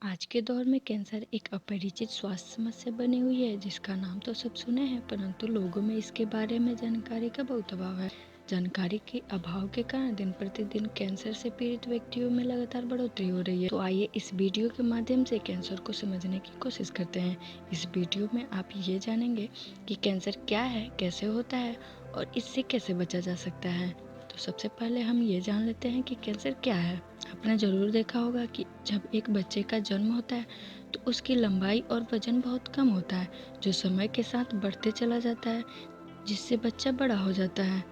आज के दौर में कैंसर एक अपरिचित स्वास्थ्य समस्या बनी हुई है जिसका नाम तो सब सुने हैं, परंतु लोगों में इसके बारे में जानकारी का बहुत अभाव है। जानकारी के अभाव के कारण दिन प्रतिदिन कैंसर से पीड़ित व्यक्तियों में लगातार बढ़ोतरी हो रही है। तो आइए इस वीडियो के माध्यम से कैंसर को समझने की कोशिश करते हैं। इस वीडियो में आप ये जानेंगे कि कैंसर क्या है, कैसे होता है और इससे कैसे बचा जा सकता है। तो सबसे पहले हम ये जान लेते हैं कि कैंसर क्या है। आपने ज़रूर देखा होगा कि जब एक बच्चे का जन्म होता है तो उसकी लंबाई और वजन बहुत कम होता है, जो समय के साथ बढ़ते चला जाता है, जिससे बच्चा बड़ा हो जाता है।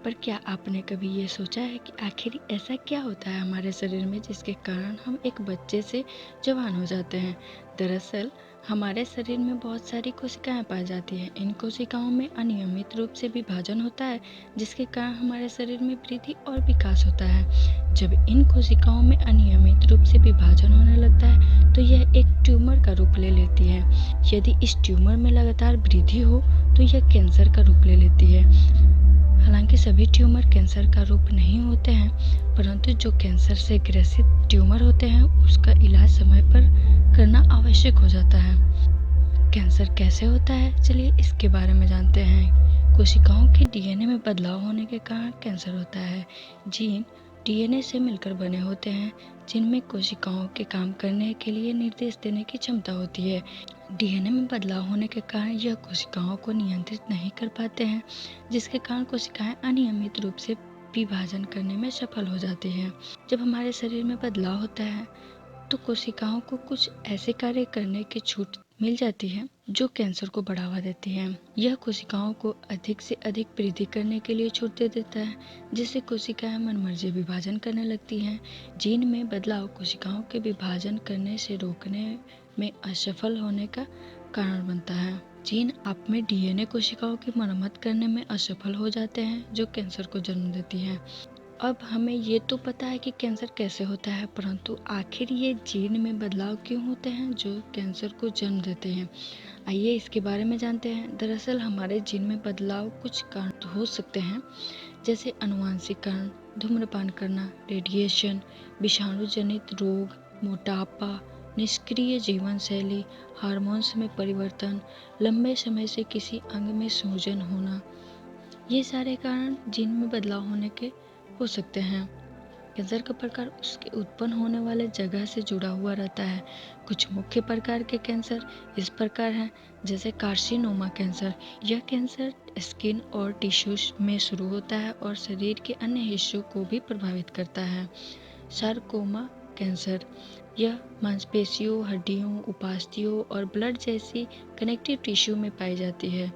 पर क्या आपने कभी ये सोचा है कि आखिर ऐसा क्या होता है हमारे शरीर में जिसके कारण हम एक बच्चे से जवान हो जाते हैं? दरअसल हमारे शरीर में बहुत सारी कोशिकाएं पाई जाती हैं। इन कोशिकाओं में अनियमित रूप से विभाजन होता है, जिसके कारण हमारे शरीर में वृद्धि और विकास होता है। जब इन कोशिकाओं में अनियमित रूप से विभाजन होने लगता है तो यह एक ट्यूमर का रूप ले लेती है। यदि इस ट्यूमर में लगातार वृद्धि हो तो यह कैंसर का रूप ले लेती है। हालांकि सभी ट्यूमर कैंसर का रूप नहीं होते हैं, परंतु जो कैंसर से ग्रसित ट्यूमर होते हैं उसका इलाज समय पर करना आवश्यक हो जाता है। कैंसर कैसे होता है, चलिए इसके बारे में जानते हैं। कोशिकाओं के डीएनए में बदलाव होने के कारण कैंसर होता है। जीन डीएनए से मिलकर बने होते हैं, जिनमें कोशिकाओं के काम करने के लिए निर्देश देने की क्षमता होती है। डीएनए में बदलाव होने के कारण यह कोशिकाओं को नियंत्रित नहीं कर पाते हैं, जिसके कारण कोशिकाएं अनियमित रूप से विभाजन करने में सफल हो जाती हैं। जब हमारे शरीर में बदलाव होता है तो कोशिकाओं को कुछ ऐसे कार्य करने की छूट मिल जाती है जो कैंसर को बढ़ावा देती है। यह कोशिकाओं को अधिक से अधिक वृद्धि करने के लिए छूट दे देता है, जिससे कोशिकाएं मनमर्जी विभाजन करने लगती हैं। जीन में बदलाव कोशिकाओं के विभाजन करने से रोकने में असफल होने का कारण बनता है। जीन आप में डीएनए कोशिकाओं की मरम्मत करने में असफल हो जाते हैं, जो कैंसर को जन्म देती है। अब हमें ये तो पता है कि कैंसर कैसे होता है, परंतु आखिर ये जीन में बदलाव क्यों होते हैं जो कैंसर को जन्म देते हैं? आइए इसके बारे में जानते हैं। दरअसल हमारे जीन में बदलाव कुछ कारण हो सकते हैं, जैसे आनुवंशिक कारण, धूम्रपान करना, रेडिएशन, विषाणु जनित रोग, मोटापा, निष्क्रिय जीवन शैली, हार्मोन्स में परिवर्तन, लंबे समय से किसी अंग में सूजन होना। ये सारे कारण जीन में बदलाव होने के हो सकते हैं। कैंसर का प्रकार उसके उत्पन्न होने वाले जगह से जुड़ा हुआ रहता है। कुछ मुख्य प्रकार के कैंसर इस प्रकार हैं, जैसे कार्सिनोमा कैंसर। यह कैंसर स्किन और टिश्यूज में शुरू होता है और शरीर के अन्य हिस्सों को भी प्रभावित करता है। सार्कोमा कैंसर, यह मांसपेशियों, हड्डियों, उपास्थियों और ब्लड जैसी कनेक्टिव टिश्यू में पाई जाती है।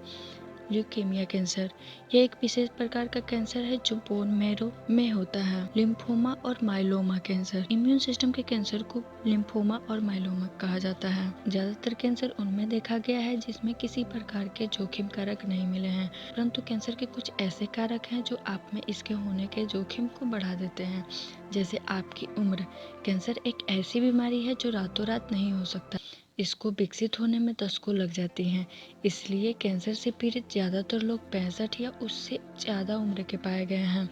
ल्यूकेमिया कैंसर, यह एक विशेष प्रकार का कैंसर है जो बोन मैरो में होता है। लिम्फोमा और माइलोमा कैंसर, इम्यून सिस्टम के कैंसर को लिम्फोमा और माइलोमा कहा जाता है। ज्यादातर कैंसर उनमें देखा गया है जिसमें किसी प्रकार के जोखिम कारक नहीं मिले हैं, परंतु कैंसर के कुछ ऐसे कारक हैं जो आप में इसके होने के जोखिम को बढ़ा देते हैं, जैसे आपकी उम्र। कैंसर एक ऐसी बीमारी है जो रातों रात नहीं हो सकता, इसको विकसित होने में दशकों लग जाती हैं। इसलिए कैंसर से पीड़ित ज़्यादातर लोग 65 या उससे ज़्यादा उम्र के पाए गए हैं।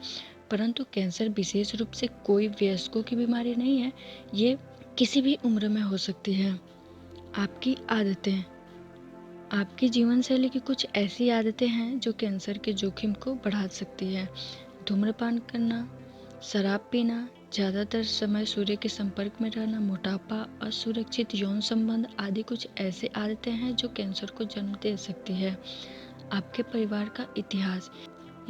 परंतु कैंसर विशेष रूप से कोई वयस्कों की बीमारी नहीं है, ये किसी भी उम्र में हो सकती है। आपकी आदतें, आपकी जीवन शैली की कुछ ऐसी आदतें हैं जो कैंसर के जोखिम को बढ़ा सकती है। धूम्रपान करना, शराब पीना, ज़्यादातर समय सूर्य के संपर्क में रहना, मोटापा, असुरक्षित यौन संबंध आदि कुछ ऐसे आदतें हैं जो कैंसर को जन्म दे सकती है। आपके परिवार का इतिहास,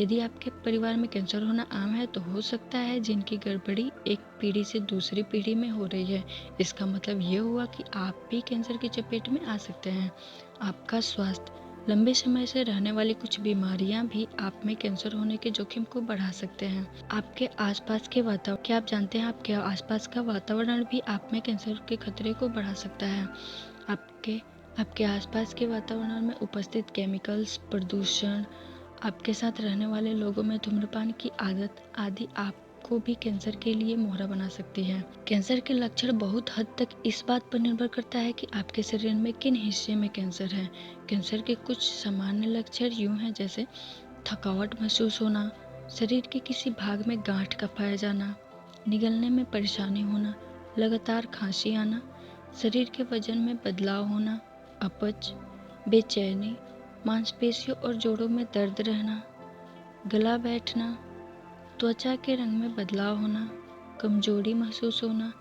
यदि आपके परिवार में कैंसर होना आम है तो हो सकता है जिनकी गड़बड़ी एक पीढ़ी से दूसरी पीढ़ी में हो रही है। इसका मतलब ये हुआ कि आप भी कैंसर की चपेट में आ सकते हैं। आपका स्वास्थ्य, लंबे समय से रहने वाली कुछ बीमारियां भी आप में कैंसर होने के जोखिम को बढ़ा सकते हैं। आपके आसपास के वातावरण, क्या आप जानते हैं आपके आसपास का वातावरण भी आप में कैंसर के खतरे को बढ़ा सकता है? आपके आसपास के वातावरण में उपस्थित केमिकल्स, प्रदूषण, आपके साथ रहने वाले लोगों में धूम्रपान की आदत आदि आपको भी कैंसर के लिए मोहरा बना सकती है। कैंसर के लक्षण बहुत हद तक इस बात पर निर्भर करता है कि आपके शरीर में किन हिस्से में कैंसर है। कैंसर के कुछ सामान्य लक्षण यूं हैं, जैसे थकावट महसूस होना, शरीर के किसी भाग में गांठ का पाया जाना, निगलने में परेशानी होना, लगातार खांसी आना, शरीर के वजन में बदलाव होना, अपच, बेचैनी, मांसपेशियों और जोड़ों में दर्द रहना, गला बैठना, त्वचा के रंग में बदलाव होना, कमजोरी महसूस होना,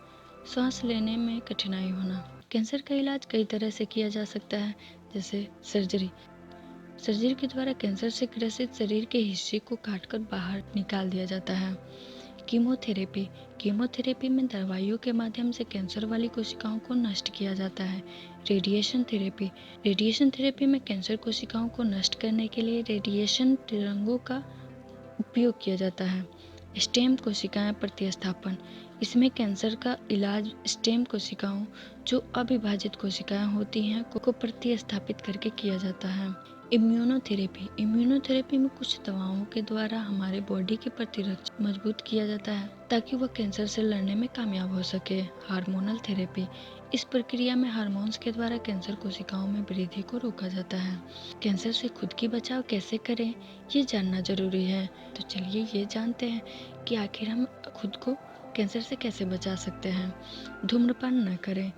सांस लेने में कठिनाई होना। कैंसर का इलाज कई तरह से किया जा सकता है, जैसे सर्जरी। सर्जरी के द्वारा कैंसर से ग्रसित शरीर के हिस्से को काटकर बाहर निकाल दिया जाता है। कीमोथेरेपी। कीमोथेरेपी में दवाइयों के माध्यम से कैंसर वाली कोशिकाओं को नष्ट किया जाता है। Radiation therapy. रेडिएशन थेरेपी में कैंसर कोशिकाओं को नष्ट करने के लिए रेडिएशन तरंगों का उपयोग किया जाता है। स्टेम कोशिकाएं प्रतिस्थापन। इसमें कैंसर का इलाज स्टेम कोशिकाओं, जो अविभाजित कोशिकाएं होती हैं, को प्रतिस्थापित करके किया जाता है। इम्यूनोथेरेपी। इम्यूनोथेरेपी में कुछ दवाओं के द्वारा हमारे बॉडी की प्रतिरक्षा मजबूत किया जाता है ताकि वह कैंसर से लड़ने में कामयाब हो सके। Hormonal therapy. इस प्रक्रिया में हार्मोन्स के द्वारा कैंसर कोशिकाओं में वृद्धि को रोका जाता है। कैंसर से खुद की बचाव कैसे करें, ये जानना जरूरी है। तो चलिए ये जानते हैं कि आखिर हम खुद को कैंसर से कैसे बचा सकते हैं। धूम्रपान न करें।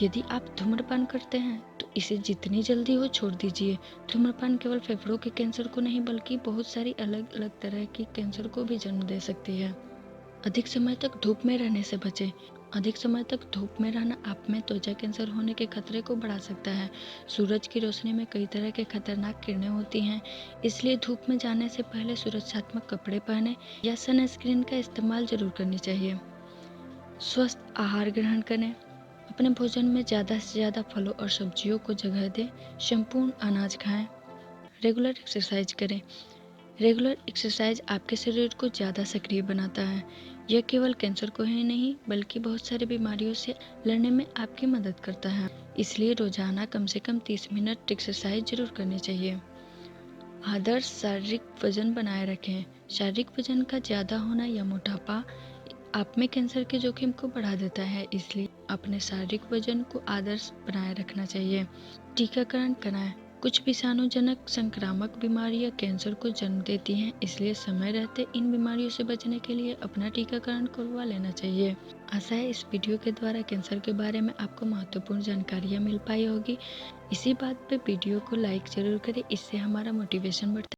यदि आप धूम्रपान करते हैं तो इसे जितनी जल्दी हो छोड़ दीजिए। धूम्रपान केवल फेफड़ों के कैंसर को नहीं बल्कि बहुत सारी अलग अलग तरह की कैंसर को भी जन्म दे सकती है। अधिक समय तक धूप में रहने से बचें। अधिक समय तक धूप में रहना आप में त्वचा कैंसर होने के खतरे को बढ़ा सकता है। सूरज की रोशनी में कई तरह के खतरनाक किरणें होती हैं, इसलिए धूप में जाने से पहले सुरक्षात्मक कपड़े पहने या सनस्क्रीन का इस्तेमाल जरूर करनी चाहिए। स्वस्थ आहार ग्रहण करें। अपने भोजन में ज़्यादा से ज़्यादा फलों और सब्जियों को जगह दें। संपूर्ण अनाज खाएं। रेगुलर एक्सरसाइज करें। रेगुलर एक्सरसाइज आपके शरीर को ज़्यादा सक्रिय बनाता है। यह केवल कैंसर को ही नहीं बल्कि बहुत सारी बीमारियों से लड़ने में आपकी मदद करता है। इसलिए रोजाना कम से कम 30 मिनट एक्सरसाइज जरूर करनी चाहिए। आदर्श शारीरिक वजन बनाए रखें। शारीरिक वजन का ज़्यादा होना या मोटापा आप में कैंसर के जोखिम को बढ़ा देता है, इसलिए अपने शारीरिक वजन को आदर्श बनाए रखना चाहिए। टीकाकरण कराएं। कुछ विषाणुजनक संक्रामक बीमारियां कैंसर को जन्म देती हैं, इसलिए समय रहते इन बीमारियों से बचने के लिए अपना टीकाकरण करवा लेना चाहिए। आशा है इस वीडियो के द्वारा कैंसर के बारे में आपको महत्वपूर्ण जानकारियां मिल पाई होगी। इसी बात पे वीडियो को लाइक जरूर करें, इससे हमारा मोटिवेशन बढ़ता है।